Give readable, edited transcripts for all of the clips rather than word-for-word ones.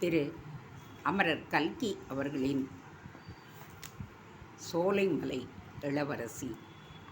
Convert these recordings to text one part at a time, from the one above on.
திரு அமரர் கல்கி அவர்களின் சோலைமலை இளவரசி.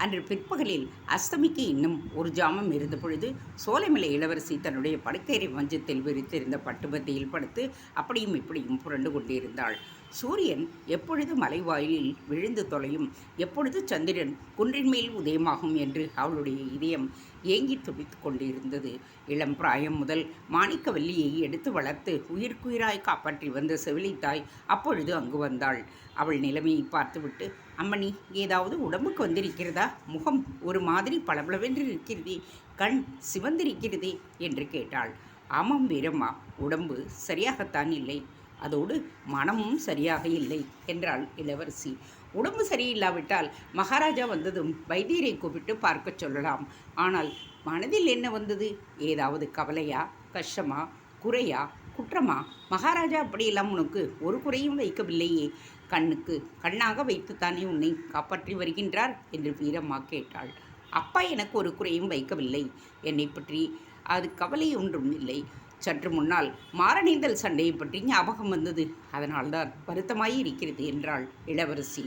அன்று பிற்பகலில் அஸ்தமிக்கு இன்னும் ஒரு ஜாமம் இருந்த பொழுது சோலைமலை இளவரசி தன்னுடைய படுக்கையறை மஞ்சத்தில் விரித்திருந்த பட்டுபத்தியில் படுத்து அப்படியும் இப்படியும் புரண்டு கொண்டிருந்தாள். சூரியன் எப்பொழுது மலைவாயிலில் விழுந்து தொலையும், எப்பொழுது சந்திரன் குன்றின் மேல் உதயமாகும் என்று அவளுடைய இதயம் ஏங்கி துடித்து கொண்டிருந்தது. இளம் பிராயம் முதல் மாணிக்கவல்லியை எடுத்து வளர்த்து உயிர்க்குயிராய் காப்பாற்றி வந்த செவிலித்தாய் அப்பொழுது அங்கு வந்தாள். அவள் நிலைமையை பார்த்துவிட்டு, அம்மணி, ஏதாவது உடம்புக்கு வந்திருக்கிறதா? முகம் ஒரு மாதிரி பளபளவென்று இருக்கிறதே, கண் சிவந்திருக்கிறதே என்று கேட்டாள். ஆமாம் வீரம்மா, உடம்பு சரியாகத்தான் இல்லை, அதோடு மனமும் சரியாக இல்லை என்றாள் இளவரசி. உடம்பு சரியில்லாவிட்டால் மகாராஜா வந்ததும் வைத்தியரை கூப்பிட்டு பார்க்க சொல்லலாம். ஆனால் மனதில் என்ன வந்தது? ஏதாவது கவலையா, கஷ்டமா, குறையா, குற்றமா? மகாராஜா அப்படியெல்லாம் உனக்கு ஒரு குறையும் வைக்கவில்லையே. கண்ணுக்கு கண்ணாக வைத்துத்தானே உன்னை காப்பாற்றி வருகின்றார் என்று வீரம்மா கேட்டாள். அப்பா எனக்கு ஒரு குறையும் வைக்கவில்லை. என்னை பற்றி அது கவலை ஒன்றும் இல்லை. சற்று முன்னால் மாரணேந்தல் சண்டையை பற்றி ஞாபகம் வந்தது, அதனால்தான் வருத்தமாய் இருக்கிறது என்றாள் இளவரசி.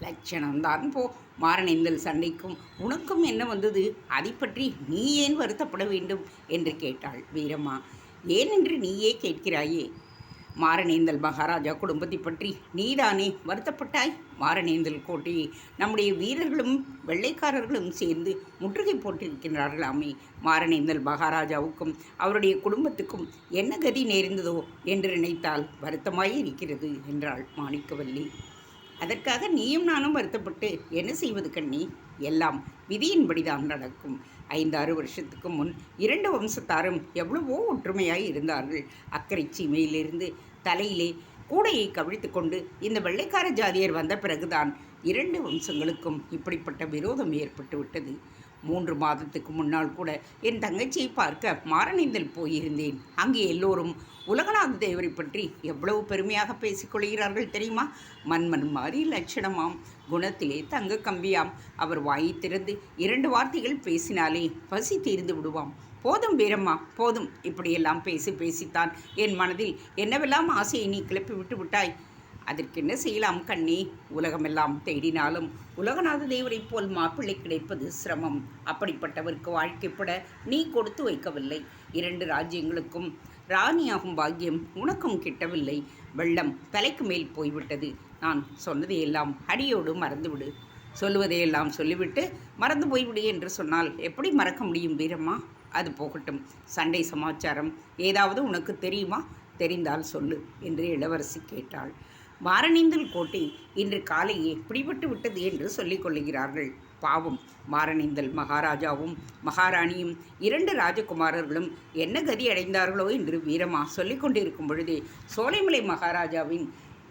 லட்சணம்தான் போ. மாரணேந்தல் சண்டைக்கும் உனக்கும் என்ன வந்தது? அதை பற்றி நீ ஏன் வருத்தப்பட வேண்டும் என்று கேட்டாள் வீரம்மா. ஏனென்று நீயே கேட்கிறாயே. மாரணேந்தல் மகாராஜா குடும்பத்தை பற்றி நீதானே வருத்தப்பட்டாய். மாரணேந்தல் கோட்டையை நம்முடைய வீரர்களும் வெள்ளைக்காரர்களும் சேர்ந்து முற்றுகை போட்டிருக்கிறார்களாமே. மாரணேந்தல் மகாராஜாவுக்கும் அவருடைய குடும்பத்துக்கும் என்ன கதி நேர்ந்ததோ என்று நினைத்தால் வருத்தமாய் இருக்கிறது என்றாள் மாணிக்கவல்லி. அதற்காக நீயும் நானும் வருத்தப்பட்டு என்ன செய்வது கண்ணி? எல்லாம் விதியின்படிதான் நடக்கும். 5-6 வருஷத்துக்கு முன் 2 வம்சத்தாரும் எவ்வளவோ ஒற்றுமையாய் இருந்தார்கள். அக்கறை சீமையிலிருந்து தலையிலே கூடையை கவிழ்த்து கொண்டு இந்த வெள்ளைக்கார ஜாதியர் வந்த பிறகுதான் 2 வம்சங்களுக்கும் இப்படிப்பட்ட விரோதம் ஏற்பட்டு விட்டது. 3 மாதத்துக்கு முன்னால் கூட என் தங்கச்சியை பார்க்க மாரணேந்தல் போயிருந்தேன். அங்கே எல்லோரும் உலகநாத தேவரை பற்றி எவ்வளவு பெருமையாக பேசிக்கொள்கிறார்கள் தெரியுமா? மன்மன் மாதிரி லட்சணமாம், குணத்திலே தங்க கம்பியாம். அவர் வாயை திறந்து 2 வார்த்தைகள் பேசினாலே பசி தீர்ந்து விடுவாம். போதும் வீரம்மா, போதும். இப்படியெல்லாம் பேசித்தான் என் மனதில் என்னவெல்லாம் ஆசையை நீ கிளப்பி விட்டு விட்டாய். அதற்கென்ன செய்யலாம் கண்ணே? உலகமெல்லாம் தேடினாலும் உலகநாத தேவரை போல் மாப்பிள்ளை கிடைப்பது சிரமம். அப்படிப்பட்டவருக்கு வாழ்க்கைப்பட நீ கொடுத்து வைக்கவில்லை. 2 ராஜ்யங்களுக்கும் ராணியாகும் பாக்கியம் உனக்கும் கிட்டவில்லை. வெள்ளம் தலைக்கு மேல் போய்விட்டது. நான் சொன்னதையெல்லாம் அடியோடு மறந்துவிடு. சொல்லுவதையெல்லாம் சொல்லிவிட்டு மறந்து போய்விடு என்று சொன்னால் எப்படி மறக்க முடியும் வீரம்மா? அது போகட்டும். சண்டை சமாச்சாரம் ஏதாவது உனக்கு தெரியுமா? தெரிந்தால் சொல்லு என்று இளவரசி கேட்டாள். மாரணேந்தல் கோட்டை இன்று காலையே பிடிபட்டு விட்டது என்று சொல்லிக் கொள்ளுகிறார்கள். பாவம், மாரணேந்தல் மகாராஜாவும் மகாராணியும் 2 ராஜகுமாரர்களும் என்ன கதி அடைந்தார்களோ என்று வீரம்மா சொல்லிக் கொண்டிருக்கும் பொழுதே சோலைமலை மகாராஜாவின்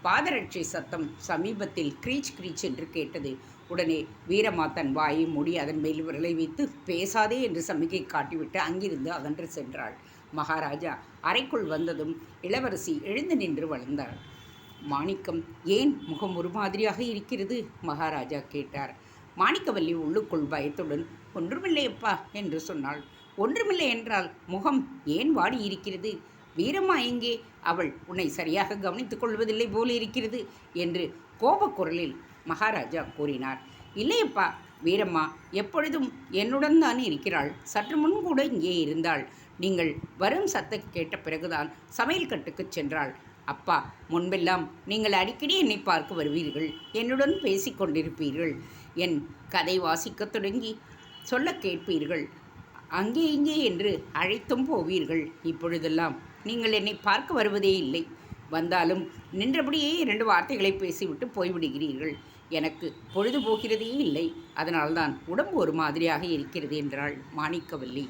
பாதரட்சை சத்தம் சமீபத்தில் கிரீச் கிரீச் என்று கேட்டது. உடனே வீரம்மா தன் வாயை மூடி அதன் மேல் விரலை வைத்து பேசாதே என்று சமிகை காட்டிவிட்டு அங்கிருந்து அகன்று சென்றாள். மகாராஜா அறைக்குள் வந்ததும் இளவரசி எழுந்து நின்று வளர்ந்தாள். மாணிக்கம் ஏன் முகம் ஒரு மாதிரியாக இருக்கிறது? மகாராஜா கேட்டார். மாணிக்கவல்லி உள்ளுக்குள் பயத்துடன் ஒன்றுமில்லையப்பா என்று சொன்னாள். ஒன்றுமில்லை என்றால் முகம் ஏன் வாடி இருக்கிறது? வீரம்மா எங்கே? அவள் உன்னை சரியாக கவனித்துக் கொள்வதில்லை போல இருக்கிறது என்று கோபக்குரலில் மகாராஜா கூறினார். இல்லையப்பா, வீரம்மா எப்பொழுதும் என்னுடன் தானே இருக்கிறாள். சற்று முன் கூட இங்கே இருந்தாள். நீங்கள் வரும் சத்தம் கேட்ட பிறகுதான் சமையல் கட்டுக்கு சென்றாள். அப்பா, முன்பெல்லாம் நீங்கள் அடிக்கடி என்னை பார்க்க வருவீர்கள், என்னுடன் பேசி கொண்டிருப்பீர்கள், என் கதை வாசிக்கத் தொடங்கி சொல்ல கேட்பீர்கள், அங்கே இங்கே என்று அழைத்தும் போவீர்கள். இப்பொழுதெல்லாம் நீங்கள் என்னை பார்க்க வருவதே இல்லை. வந்தாலும் நின்றபடியே 2 வார்த்தைகளை பேசிவிட்டு போய்விடுகிறீர்கள். எனக்கு பொழுது போகிறதே இல்லை. அதனால்தான் உடம்பு ஒரு மாதிரியாக இருக்கிறது என்றாள் மாணிக்கவல்லி.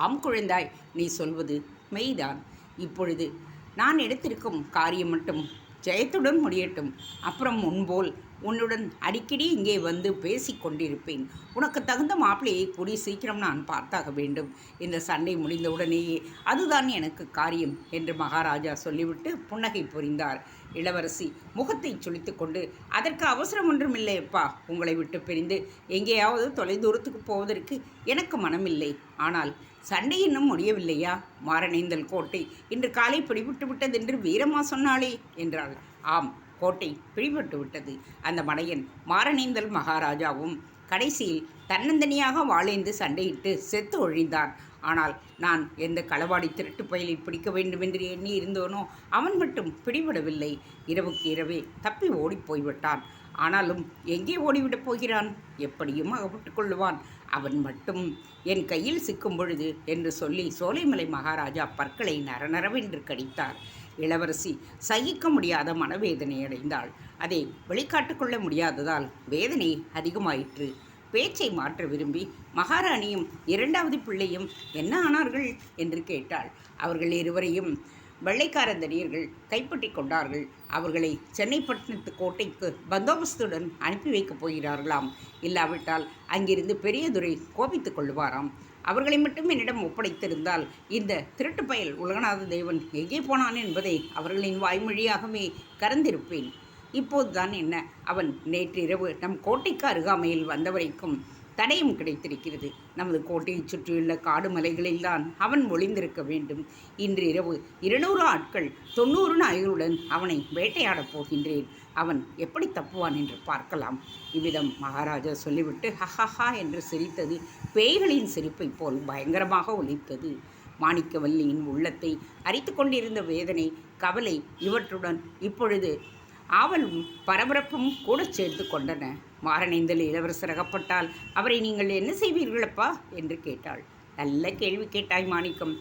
ஆம் குழந்தாய், நீ சொல்வது மெய்தான். இப்பொழுது நான் எடுத்திருக்கும் காரியம் மட்டும் ஜெயத்துடன் முடியட்டும். அப்புறம் முன்போல் உன்னுடன் அடிக்கடி இங்கே வந்து பேசி கொண்டிருப்பேன். உனக்கு தகுந்த மாப்பிள்ளையை கூடி சீக்கிரம் நான் பார்த்தாக வேண்டும். இந்த சண்டை முடிந்தவுடனேயே அதுதான் எனக்கு காரியம் என்று மகாராஜா சொல்லிவிட்டு புன்னகை புரிந்தார். இளவரசி முகத்தை சுளித்து கொண்டு, அதற்கு அவசரம் ஒன்றுமில்லையப்பா. உங்களை விட்டு பிரிந்து எங்கேயாவது தொலைதூரத்துக்கு போவதற்கு எனக்கு மனமில்லை. ஆனால் சண்டை இன்னும் முடியவில்லையா? மாரணேந்தல் கோட்டை இன்று காலை பிடிபட்டு விட்டதென்று வீரம்மா சொன்னாளே என்றாள். ஆம், கோட்டை பிடிபட்டு விட்டது. அந்த மடையன் மாரணேந்தல் மகாராஜாவும் கடைசியில் தன்னந்தனியாக வாளேந்து சண்டையிட்டு செத்து ஒழிந்தான். ஆனால் நான் எந்த களவாடி திருட்டு பயலை பிடிக்க வேண்டுமென்று எண்ணி இருந்தோனோ அவன் மட்டும் பிடிபடவில்லை. இரவுக்கு இரவே தப்பி ஓடிப்போய்விட்டான். ஆனாலும் எங்கே ஓடிவிடப் போகிறான்? எப்படியும் அகப்பட்டு கொள்ளுவான். அவன் மட்டும் என் கையில் சிக்கும் பொழுது என்று சொல்லி சோலைமலை மகாராஜா பற்களை நரநரவென்று கடித்தார். இளவரசி சகிக்க முடியாத மனவேதனை அடைந்தாள். அதை வெளிக்காட்டுக்கொள்ள முடியாததால் வேதனை அதிகமாயிற்று. பேச்சை மாற்ற விரும்பி மகாராணியும் இரண்டாவது பிள்ளையும் என்ன ஆனார்கள் என்று கேட்டாள். அவர்கள் இருவரையும் வெள்ளைக்காரந்தடியர்கள் கைப்பற்றி கொண்டார்கள். அவர்களை சென்னைப்பட்டினத்து கோட்டைக்கு பந்தோபஸ்துடன் அனுப்பி வைக்கப் போகிறார்களாம். இல்லாவிட்டால் அங்கிருந்து பெரியதுரை கோபித்துக் கொள்ளுவாராம். அவர்களை மட்டும் என்னிடம் ஒப்படைத்திருந்தால் இந்த திருட்டு பயல் உலகநாத தேவன் எங்கே போனான் என்பதை அவர்களின் வாய்மொழியாகவே கறந்திருப்பேன். இப்போதுதான் என்ன, அவன் நேற்றிரவு நம் கோட்டைக்கு அருகாமையில் வந்தவரைக்கும் தடயம் கிடைத்திருக்கிறது. நமது கோட்டையை சுற்றியுள்ள காடு மலைகளில்தான் அவன் ஒளிந்திருக்க வேண்டும். இன்று இரவு 200 ஆட்கள் 90 நாய்களுடன் அவனை வேட்டையாடப் போகின்றேன். அவன் எப்படி தப்புவான் என்று பார்க்கலாம். இவ்விதம் மகாராஜா சொல்லிவிட்டு ஹஹஹா என்று சிரித்தது பேய்களின் சிரிப்பை போல் பயங்கரமாக ஒலித்தது. மாணிக்கவல்லியின் உள்ளத்தை அரித்து கொண்டிருந்த வேதனை, கவலை இவற்றுடன் இப்பொழுது ஆவலும் பரபரப்பும் கூட சேர்த்து கொண்டன. மாரணேந்தல் இளவரசர் அகப்பட்டால் அவரை நீங்கள் என்ன செய்வீர்களப்பா என்று கேட்டாள். நல்ல கேள்வி கேட்டாய் மாணிக்கம்.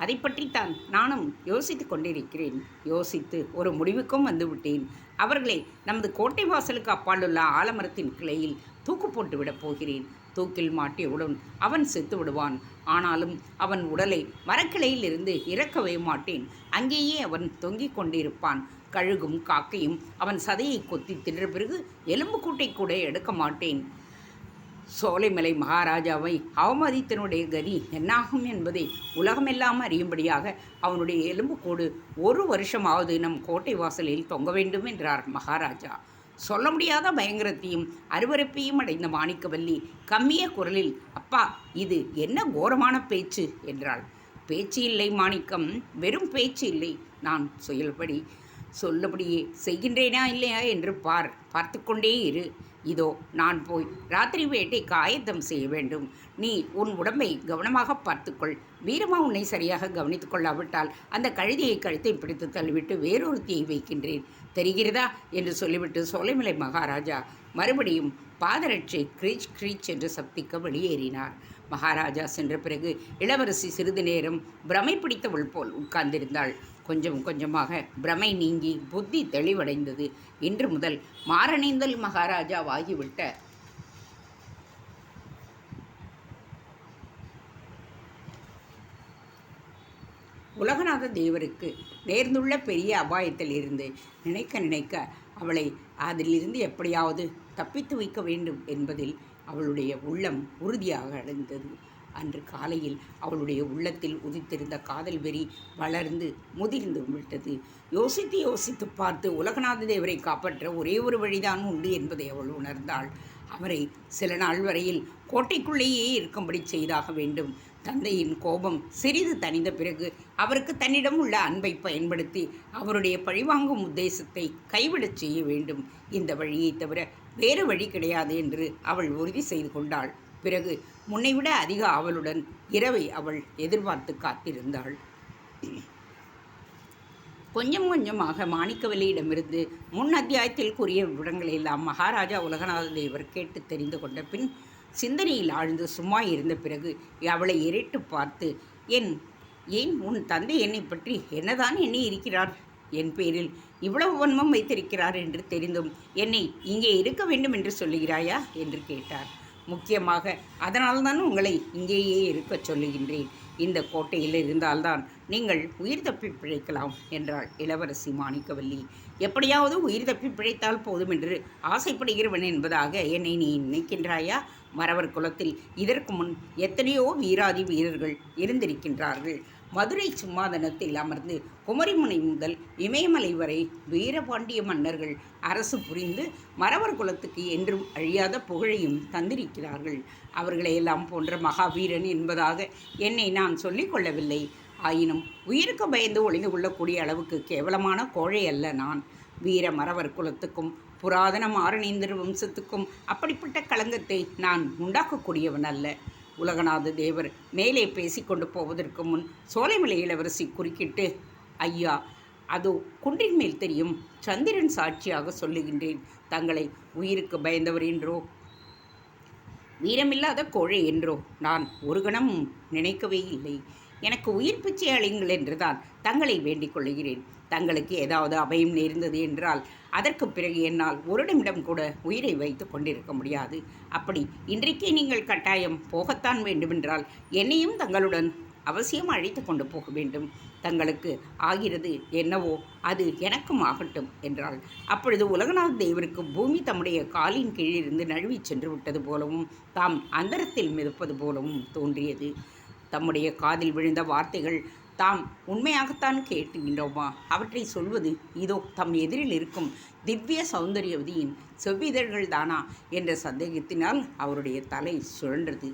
அதை பற்றித்தான் நானும் யோசித்து கொண்டிருக்கிறேன். யோசித்து ஒரு முடிவுக்கும் வந்துவிட்டேன். அவர்களை நமது கோட்டை வாசலுக்கு அப்பாலுள்ள ஆலமரத்தின் கிளையில் தூக்கு போட்டு விடப் போகிறேன். தூக்கில் மாட்டியவுடன் அவன் செத்து விடுவான். ஆனாலும் அவன் உடலை மரக்கிளையில் இருந்து இறக்கவே மாட்டேன். அங்கேயே அவன் தொங்கிக் கொண்டிருப்பான். கழுகும் காக்கையும் அவன் சதையை கொத்தி தின்ற பிறகு எலும்பு கூட்டை கூட எடுக்க மாட்டேன். சோலைமலை மகாராஜாவை அவமதித்தனுடைய கதி என்னாகும் என்பதை உலகமெல்லாம் அறியும்படியாக அவனுடைய எலும்புக்கூடு 1 வருஷமாவது நம் கோட்டை வாசலில் தொங்க வேண்டும் என்றார் மகாராஜா. சொல்ல முடியாத பயங்கரத்தையும் அருவருப்பையும் அடைந்த மாணிக்கவல்லி கம்மிய குரலில், அப்பா, இது என்ன கோரமான பேச்சு என்றாள். பேச்சு இல்லை மாணிக்கம், வெறும் பேச்சு இல்லை. நான் சொல்லபடியே செய்கின்றேனா இல்லையா என்று பார்த்து கொண்டே இரு. இதோ நான் போய் ராத்திரி வேட்டைக்கு ஆயத்தம் செய்ய வேண்டும். நீ உன் உடம்பை கவனமாக பார்த்துக்கொள். வீரமா உன்னை சரியாக கவனித்துக் கொள்ளாவிட்டால் அந்த கழுதியை கழுத்தை பிடித்து தள்ளிவிட்டு வேறொரு தீயை வைக்கின்றேன், தெரிகிறதா என்று சொல்லிவிட்டு சோலைமலை மகாராஜா மறுபடியும் பாதரட்சை கிரீச் கிரீச் என்று சப்திக்க வெளியேறினார். மகாராஜா சென்ற பிறகு இளவரசி சிறிது நேரம் பிரமை பிடித்தவள் போல் உட்கார்ந்திருந்தாள். கொஞ்சம் கொஞ்சமாக பிரமை நீங்கி புத்தி தெளிவடைந்தது. இன்று முதல் மாரணேந்தல் மகாராஜாவாகிவிட்ட உலகநாத தேவருக்கு நேர்ந்துள்ள பெரிய அபாயத்தில் இருந்து நினைக்க அவளை அதிலிருந்து எப்படியாவது தப்பித்து வைக்க வேண்டும் என்பதில் அவளுடைய உள்ளம் உறுதியாக அடைந்தது. அன்று காலையில் அவளுடைய உள்ளத்தில் உதித்திருந்த காதல் வெறி வளர்ந்து முதிர்ந்து விட்டது. யோசித்து பார்த்து உலகநாத தேவரை காப்பாற்ற ஒரே ஒரு வழிதான் உண்டு என்பதை அவள் உணர்ந்தாள். அவரை சில நாள் வரையில் கோட்டைக்குள்ளேயே இருக்கும்படி செய்தாக வேண்டும். தந்தையின் கோபம் சிறிது தணிந்த பிறகு அவருக்கு தன்னிடம் உள்ள அன்பை பயன்படுத்தி அவருடைய பழிவாங்கும் உத்தேசத்தை கைவிடச் செய்ய வேண்டும். இந்த வழியை தவிர வேறு வழி கிடையாது என்று அவள் உறுதி செய்து கொண்டாள். பிறகு முன்னைவிட அதிக ஆவலுடன் இரவை அவள் எதிர்பார்த்து காத்திருந்தாள். கொஞ்சம் கொஞ்சமாக மாணிக்கவல்லியிடமிருந்து முன் அத்தியாயத்தில் கூறிய விவரங்களை எல்லாம் மகாராஜா உலகநாத தேவர் கேட்டு தெரிந்து கொண்ட பின் சிந்தனையில் ஆழ்ந்து சும்மா இருந்த பிறகு அவளை எரிட்டு பார்த்து, ஏன் உன் தந்தை என்னை பற்றி என்னதான் எண்ணி இருக்கிறார்? என் பேரில் இவ்வளவு வன்மம் வைத்திருக்கிறார் என்று தெரிந்தும் என்னை இங்கே இருக்க வேண்டும் என்று சொல்லுகிறாயா என்று கேட்டார். முக்கியமாக அதனால்தான் உங்களை இங்கேயே இருக்கச் சொல்லுகின்றேன். இந்த கோட்டையில் இருந்தால்தான் நீங்கள் உயிர் தப்பி பிழைக்கலாம் என்றாள் இளவரசி மாணிக்கவல்லி. எப்படியாவது உயிர் தப்பி பிழைத்தால் போதும் என்று ஆசைப்படுகிறவன் என்பதாக என்னை நீ நினைக்கின்றாயா? மறவர் குலத்தில் இதற்கு முன் எத்தனையோ வீராதி வீரர்கள் இருந்திருக்கின்றார்கள். மதுரை சிம்மாதனத்தில் அமர்ந்து குமரிமுனை முதல் இமயமலை வரை வீரபாண்டிய மன்னர்கள் அரசு புரிந்து மறவர் குலத்துக்கு என்றும் அழியாத புகழையும் தந்திருக்கிறார்கள். அவர்களையெல்லாம் போன்ற மகாவீரன் என்பதாக என்னை நான் சொல்லிக்கொள்ளவில்லை. ஆயினும் உயிருக்கு பயந்து ஒளிந்து கொள்ளக்கூடிய அளவுக்கு கேவலமான கோழை அல்ல நான். வீர மறவர் குலத்துக்கும் புராதன மாரணேந்திர வம்சத்துக்கும் அப்படிப்பட்ட களங்கத்தை நான் உண்டாக்கக்கூடியவன் அல்ல. உலகநாத தேவர் மேலே பேசிக்கொண்டு போவதற்கு முன் சோலைமலை இளவரசி குறுக்கிட்டு, ஐயா, அதோ குன்றின் மேல் தெரியும் சந்திரன் சாட்சியாக சொல்லுகின்றேன். தங்களை உயிருக்கு பயந்தவர் என்றோ வீரமில்லாத கோழை என்றோ நான் ஒரு கணமும் நினைக்கவே இல்லை. எனக்கு உயிர் பிச்சை அளியுங்கள் என்றுதான் தங்களை வேண்டிக் கொள்கிறேன். தங்களுக்கு ஏதாவது அபயம் நேர்ந்தது என்றால் அதற்கு பிறகு என்னால் ஒரு நிமிடம் கூட உயிரை வைத்து கொண்டிருக்க முடியாது. அப்படி இன்றைக்கே நீங்கள் கட்டாயம் போகத்தான் வேண்டுமென்றால் என்னையும் தங்களுடன் அவசியம் அழைத்து கொண்டு போக வேண்டும். தங்களுக்கு ஆகிறது என்னவோ அது எனக்கும் ஆகட்டும் என்றாள். அப்பொழுது உலகநாத தேவருக்கு பூமி தம்முடைய காலின் கீழிருந்து நழுவி சென்று விட்டது போலவும் தாம் அந்தரத்தில் மிதப்பது போலவும் தோன்றியது. தம்முடைய காதில் விழுந்த வார்த்தைகள் தாம் உண்மையாகத்தான் கேட்டுகின்றோமா? அவற்றை சொல்வது இதோ தம் எதிரில் இருக்கும் திவ்ய சௌந்தரியவதியின் செவ்விதழ்கள் தானா என்ற சந்தேகத்தினால் அவருடைய தலை சுழன்றது.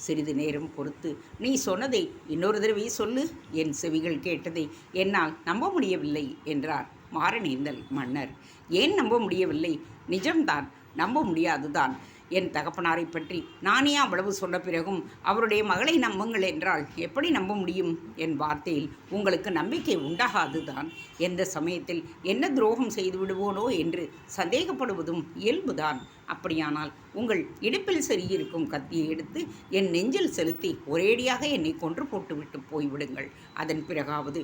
சிறிது நேரம் பொறுத்து, நீ சொன்னதை இன்னொரு தடவை சொல்லு, என் செவிகள் கேட்டதை என்னால் நம்ப முடியவில்லை என்றார் மாரணேந்தல் மன்னர். ஏன் நம்ப முடியவில்லை? நிஜம்தான், நம்ப முடியாதுதான். என் தகப்பனாரை பற்றி நானே அவ்வளவு சொன்ன பிறகும் அவருடைய மகளை நம்புங்கள் என்றால் எப்படி நம்ப முடியும்? என் வார்த்தையில் உங்களுக்கு நம்பிக்கை உண்டாகாதுதான். எந்த சமயத்தில் என்ன துரோகம் செய்து விடுவோனோ என்று சந்தேகப்படுவதும் இயல்புதான். அப்படியானால் உங்கள் இடுப்பில் செருகியிருக்கும் கத்தியை எடுத்து என் நெஞ்சில் செலுத்தி ஒரேடியாக என்னை கொன்று போட்டுவிட்டு போய்விடுங்கள். அதன் பிறகாவது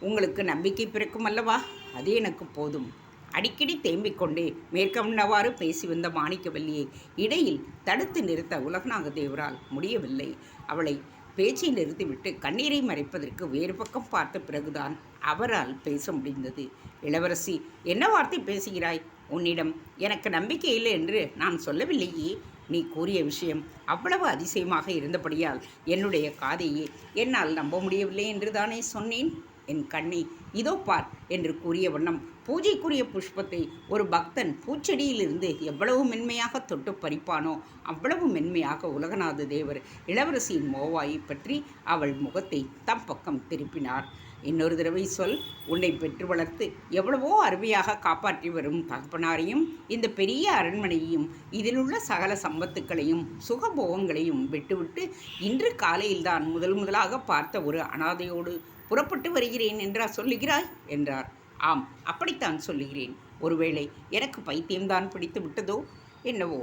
உங்களுக்கு நம்பிக்கை பிறக்கும் அல்லவா? அது எனக்கு போதும். அடிக்கடி தேம்பிக்கொண்டே மேற்கொண்டவாறு பேசி வந்த மாணிக்கவல்லியை இடையில் தடுத்து நிறுத்த உலகநாத தேவரால் முடியவில்லை. அவளை பேச்சை நிறுத்திவிட்டு கண்ணீரை மறைப்பதற்கு வேறு பக்கம் பார்த்த பிறகுதான் அவரால் பேச முடிந்தது. இளவரசி, என்ன வார்த்தை பேசுகிறாய்? உன்னிடம் எனக்கு நம்பிக்கை இல்லை என்று நான் சொல்லவில்லையே. நீ கூறிய விஷயம் அவ்வளவு அதிசயமாக இருந்தபடியால் என்னுடைய காதையே என்னால் நம்ப முடியவில்லை என்று தானே சொன்னேன். என் கண்ணை இதோ பார் என்று கூறிய வண்ணம் பூஜைக்குரிய புஷ்பத்தை ஒரு பக்தன் பூச்செடியிலிருந்து எவ்வளவு மென்மையாக தொட்டு பறிப்பானோ அவ்வளவு மென்மையாக உலகநாத தேவர் இளவரசியின் மோவாயை பற்றி அவள் முகத்தை தம் பக்கம் திருப்பினார். இன்னொரு தடவை சொல். உன்னை பெற்று வளர்த்து எவ்வளவோ அருமையாக காப்பாற்றி வரும் தகப்பனாரையும் இந்த பெரிய அரண்மனையையும் இதிலுள்ள சகல சம்பத்துக்களையும் சுகபோகங்களையும் விட்டுவிட்டு இன்று காலையில்தான் முதலாக பார்த்த ஒரு அனாதையோடு புறப்பட்டு வருகிறேன் என்றா சொல்லுகிறாய் என்றார். ஆம், அப்படித்தான் சொல்லுகிறேன். ஒருவேளை எனக்கு பைத்தியம்தான் பிடித்து விட்டதோ என்னவோ.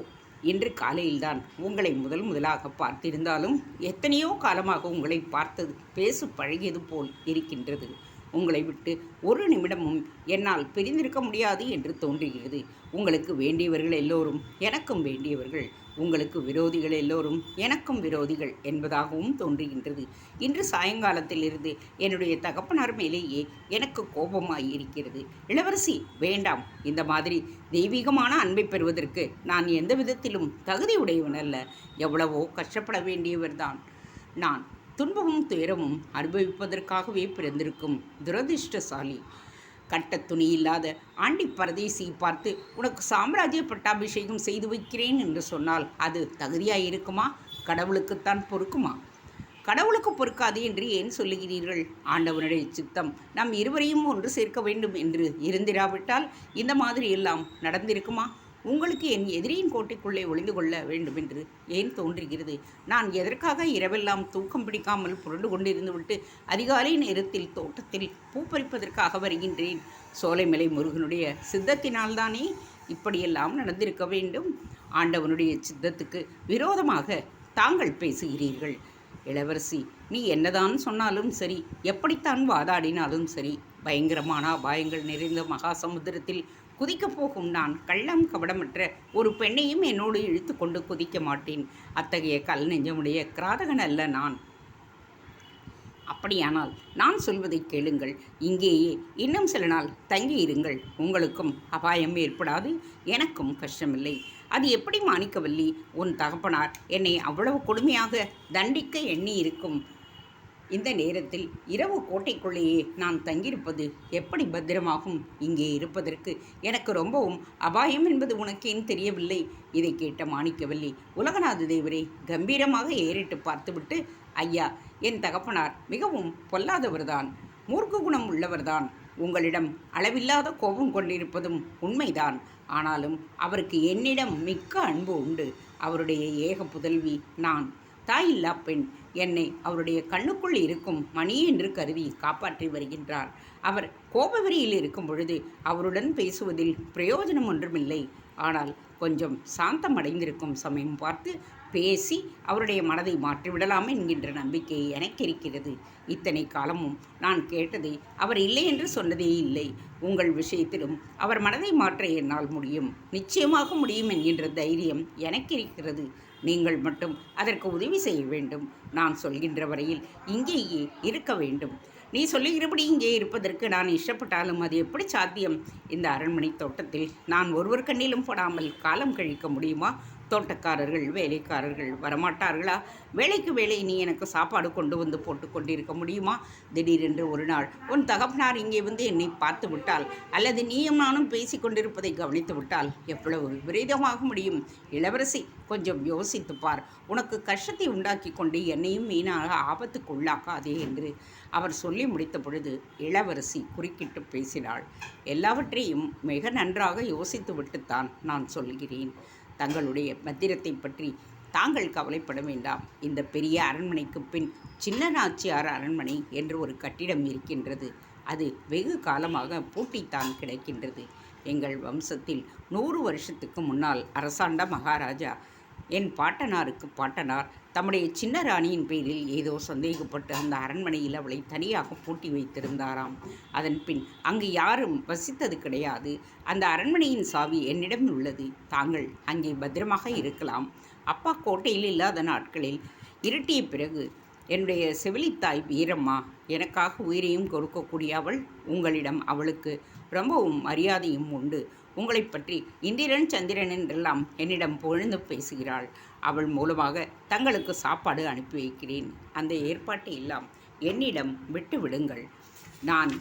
இன்று காலையில்தான் உங்களை முதலாக பார்த்திருந்தாலும் எத்தனையோ காலமாக உங்களை பார்த்தது பேசு பழகியது போல் இருக்கின்றது. உங்களை விட்டு ஒரு நிமிடமும் என்னால் பிரிந்திருக்க முடியாது என்று தோன்றுகிறது. உங்களுக்கு வேண்டியவர்கள் எல்லோரும் எனக்கும் வேண்டியவர்கள், உங்களுக்கு விரோதிகள் எல்லோரும் எனக்கும் விரோதிகள் என்பதாகவும் தோன்றுகின்றது. இன்று சாயங்காலத்திலிருந்து என்னுடைய தகப்பனார் மேலேயே எனக்கு கோபமாய் இருக்கிறது. இளவரசி, வேண்டாம். இந்த மாதிரி தெய்வீகமான அன்பை பெறுவதற்கு நான் எந்த விதத்திலும் தகுதி உடையவன் அல்ல. எவ்வளவோ கஷ்டப்பட வேண்டியவர்தான் நான். துன்பமும் துயரமும் அனுபவிப்பதற்காகவே பிறந்திருக்கும் துரதிர்ஷ்டசாலி. கட்ட துணி இல்லாத ஆண்டி பரதேசியை பார்த்து உனக்கு சாம்ராஜ்ய பட்டாபிஷேகம் செய்து வைக்கிறேன் என்று சொன்னால் அது தகுதியாயிருக்குமா? கடவுளுக்குத்தான் பொறுக்குமா? கடவுளுக்கு பொறுக்காது என்று ஏன் சொல்லுகிறீர்கள்? ஆண்டவனுடைய சித்தம் நம் இருவரையும் ஒன்று சேர்க்க வேண்டும் என்று இருந்திராவிட்டால் இந்த மாதிரி எல்லாம் நடந்திருக்குமா? உங்களுக்கு என் எதிரியின் கோட்டைக்குள்ளே ஒளிந்து கொள்ள வேண்டும் என்று ஏன் தோன்றுகிறது? நான் எதற்காக இரவெல்லாம் தூக்கம் பிடிக்காமல் புரண்டு கொண்டிருந்துவிட்டு அதிகாலை நேரத்தில் தோட்டத்தில் பூ பறிப்பதற்காக வருகின்றேன்? சோலைமலை முருகனுடைய சித்தத்தினால்தானே இப்படியெல்லாம் நடந்திருக்க வேண்டும். ஆண்டவனுடைய சித்தத்துக்கு விரோதமாக தாங்கள் பேசுகிறீர்கள். இளவரசி, நீ என்னதான் சொன்னாலும் சரி, எப்படித்தான் வாதாடினாலும் சரி, பயங்கரமான அபாயங்கள் நிறைந்த மகா சமுத்திரத்தில் குதிக்கப் போகும் நான் கள்ளம் கபடமற்ற ஒரு பெண்ணையும் என்னோடு இழுத்து கொண்டு குதிக்க மாட்டேன். அத்தகைய கல் நெஞ்சமுடைய கிராதகன் அல்ல நான். அப்படியானால் நான் சொல்வதை கேளுங்கள். இங்கேயே இன்னும் சில நாள் தங்கி இருங்கள். உங்களுக்கும் அபாயம் ஏற்படாது, எனக்கும் கஷ்டமில்லை. அது எப்படி மாணிக்கவல்லி? உன் தகப்பனார் என்னை அவ்வளவு கொடுமையாக தண்டிக்க எண்ணி இருக்கும் இந்த நேரத்தில் இரவு கோட்டைக்குள்ளேயே நான் தங்கியிருப்பது எப்படி பத்திரமாகும்? இங்கே இருப்பதற்கு எனக்கு ரொம்பவும் அபாயம் என்பது உனக்கேன் தெரியவில்லை? இதை கேட்ட மாணிக்கவல்லி உலகநாத தேவரை கம்பீரமாக ஏறிட்டு பார்த்துவிட்டு, ஐயா, என் தகப்பனார் மிகவும் பொல்லாதவர்தான், மூர்க்க குணம் உள்ளவர்தான். உங்களிடம் அளவில்லாத கோபம் கொண்டிருப்பதும் உண்மைதான். ஆனாலும் அவருக்கு என்னிடம் மிக்க அன்பு உண்டு. அவருடைய ஏக புதல்வி நான். தாயில்லா பெண். என்னை அவருடைய கண்ணுக்குள் இருக்கும் மணி என்று கருதி காப்பாற்றி வருகின்றார். அவர் கோபவெறியில் இருக்கும் பொழுது அவருடன் பேசுவதில் பிரயோஜனம் ஒன்றுமில்லை. ஆனால் கொஞ்சம் சாந்தம் அடைந்திருக்கும் சமயம் பார்த்து பேசி அவருடைய மனதை மாற்றிவிடலாம் என்கின்ற நம்பிக்கை எனக்கு இருக்கிறது. இத்தனை காலமும் நான் கேட்டதை அவர் இல்லை என்று சொன்னதே இல்லை. உங்கள் விஷயத்திலும் அவர் மனதை மாற்ற என்னால் முடியும், நிச்சயமாக முடியும் என்கின்ற தைரியம் எனக்கு இருக்கிறது. நீங்கள் மட்டும் அதற்கு உதவி செய்ய வேண்டும். நான் சொல்கின்ற வரையில் இங்கேயே இருக்க வேண்டும். நீ சொல்லுகிறபடி இங்கே இருப்பதற்கு நான் இஷ்டப்பட்டாலும் அது எப்படி சாத்தியம்? இந்த அரண்மனை தோட்டத்தில் நான் ஒருவர் கண்ணிலும் படாமல் காலம் கழிக்க முடியுமா? தோட்டக்காரர்கள் வேலைக்காரர்கள் வரமாட்டார்களா? வேலைக்கு வேலை நீ எனக்கு சாப்பாடு கொண்டு வந்து போட்டு கொண்டிருக்க முடியுமா? திடீரென்று ஒரு நாள் உன் தகப்பனார் இங்கே வந்து என்னை பார்த்து விட்டால், அல்லது நீயும் நானும் பேசி கொண்டிருப்பதை கவனித்து விட்டால் எவ்வளவு விபரீதமாக முடியும்? இளவரசி, கொஞ்சம் யோசித்துப்பார். உனக்கு கஷ்டத்தை உண்டாக்கி கொண்டு என்னையும் வீணாக ஆபத்துக்கு உள்ளாக்காதே என்று அவர் சொல்லி முடித்த பொழுது இளவரசி குறுக்கிட்டு பேசினாள். எல்லாவற்றையும் மிக நன்றாக யோசித்து விட்டுத்தான் நான் சொல்கிறேன். தங்களுடைய பத்திரத்தை பற்றி தாங்கள் கவலைப்பட வேண்டாம். இந்த பெரிய அரண்மனைக்கு பின் சின்ன நாச்சியார் அரண்மனை என்று ஒரு கட்டிடம் இருக்கின்றது. அது வெகு காலமாக பூட்டித்தான் கிடக்கின்றது. எங்கள் வம்சத்தில் 100 வருஷத்துக்கு முன்னால் அரசாண்ட மகாராஜா என் பாட்டனாருக்கு பாட்டனார் தம்முடைய சின்ன ராணியின் பேரில் ஏதோ சந்தேகப்பட்டு அந்த அரண்மனையில் அவளை தனியாக பூட்டி வைத்திருந்தாராம். அதன் பின் அங்கு யாரும் வசித்தது கிடையாது. அந்த அரண்மனையின் சாவி என்னிடம் உள்ளது. தாங்கள் அங்கே பத்திரமாக இருக்கலாம். அப்பா கோட்டையில் இல்லாத நாட்களில் இருட்டிய பிறகு என்னுடைய செவிலித்தாய் வீரம்மா எனக்காக உயிரையும் கொடுக்கக்கூடிய அவள், உங்களிடம் அவளுக்கு ரொம்பவும் மரியாதையும் உண்டு. உங்களை பற்றி இந்திரன் சந்திரன் என்றெல்லாம் என்னிடம் புகழ்ந்து பேசுகிறாள். அவள் மூலமாக தங்களுக்கு சாப்பாடு அனுப்பி வைக்கிறேன். அந்த ஏற்பாட்டை எல்லாம் என்னிடம் விட்டு விடுங்கள். நான்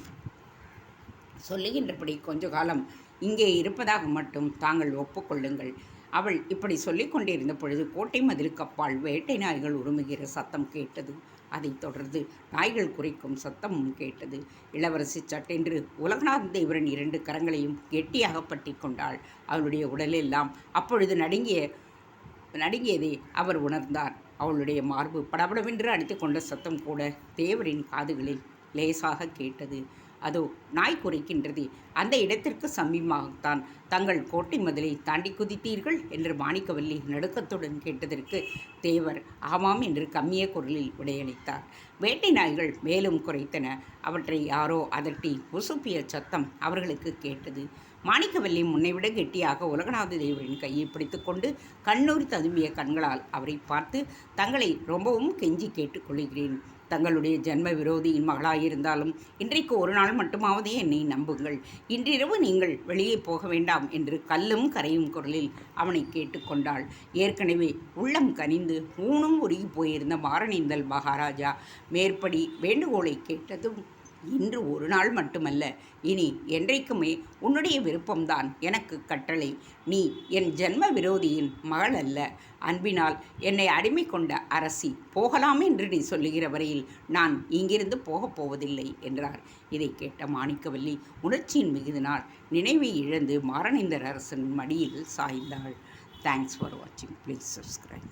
சொல்லுகின்றபடி கொஞ்ச காலம் இங்கே இருப்பதாக மட்டும் தாங்கள் ஒப்புக்கொள்ளுங்கள். அவள் இப்படி சொல்லிக் கொண்டிருந்த பொழுது கோட்டை மதிலுக்கு அப்பால் வேட்டை நாய்கள் உருமுகிற சத்தம் கேட்டது. அதைத் தொடர்ந்து நாய்கள் குரைக்கும் சத்தமும் கேட்டது. இளவரசி சட்டென்று உலகநாத தேவரின் 2 கரங்களையும் கெட்டியாக பற்றி கொண்டாள். அவளுடைய உடலெல்லாம் அப்பொழுது நடுங்கியதை அவர் உணர்ந்தார். அவளுடைய மார்பு படபடவென்று அடித்து கொண்ட சத்தம் கூட தேவரின் காதுகளில் லேசாக கேட்டது. அதோ நாய் குறைக்கின்றது. அந்த இடத்திற்கு சமீபமாகத்தான் தங்கள் கோட்டை மதிலை தாண்டி குதித்தீர்கள் என்று மாணிக்கவல்லி நடுக்கத்துடன் கேட்டதற்கு தேவர் ஆமாம் என்று கம்மிய குரலில் விடையளித்தார். வேட்டை நாய்கள் மேலும் குறைத்தன. அவற்றை யாரோ அதட்டி உசுப்பிய சத்தம் அவர்களுக்கு கேட்டது. மாணிக்கவல்லி முன்னைவிட கெட்டியாக உலகநாத தேவரின் கையை பிடித்து கொண்டு கண்ணூர் ததும்பிய கண்களால் அவரை பார்த்து, தங்களை ரொம்பவும் கெஞ்சி கேட்டுக்கொள்கிறேன். தங்களுடைய ஜென்ம விரோதியின் மகளாயிருந்தாலும் இன்றைக்கு ஒரு நாள் மட்டுமாவது என்னை நம்புங்கள். இன்றிரவு நீங்கள் வெளியே போக வேண்டாம் என்று கல்லும் கரையும் குரலில் அவனை கேட்டுக்கொண்டாள். ஏற்கனவே உள்ளம் கனிந்து ஊனும் உருகி போயிருந்த மாரணேந்தல் மகாராஜா மேற்படி வேண்டுகோளை கேட்டதும், இன்று ஒரு நாள் மட்டுமல்ல, இனி என்றைக்குமே உன்னுடைய விருப்பம்தான் எனக்கு கட்டளை. நீ என் ஜென்ம விரோதியின் மகள் அல்ல, அன்பினால் என்னை அடிமை கொண்ட அரசி. போகலாம் என்று நீ சொல்லுகிற வரையில் நான் இங்கிருந்து போகப் போவதில்லை என்றார். இதை கேட்ட மாணிக்கவல்லி உணர்ச்சியின் மிகுதினால் நினைவை இழந்து மாரணேந்தர் அரசன் மடியில் சாய்ந்தாள். தேங்க்ஸ் ஃபார் வாட்சிங். Please subscribe.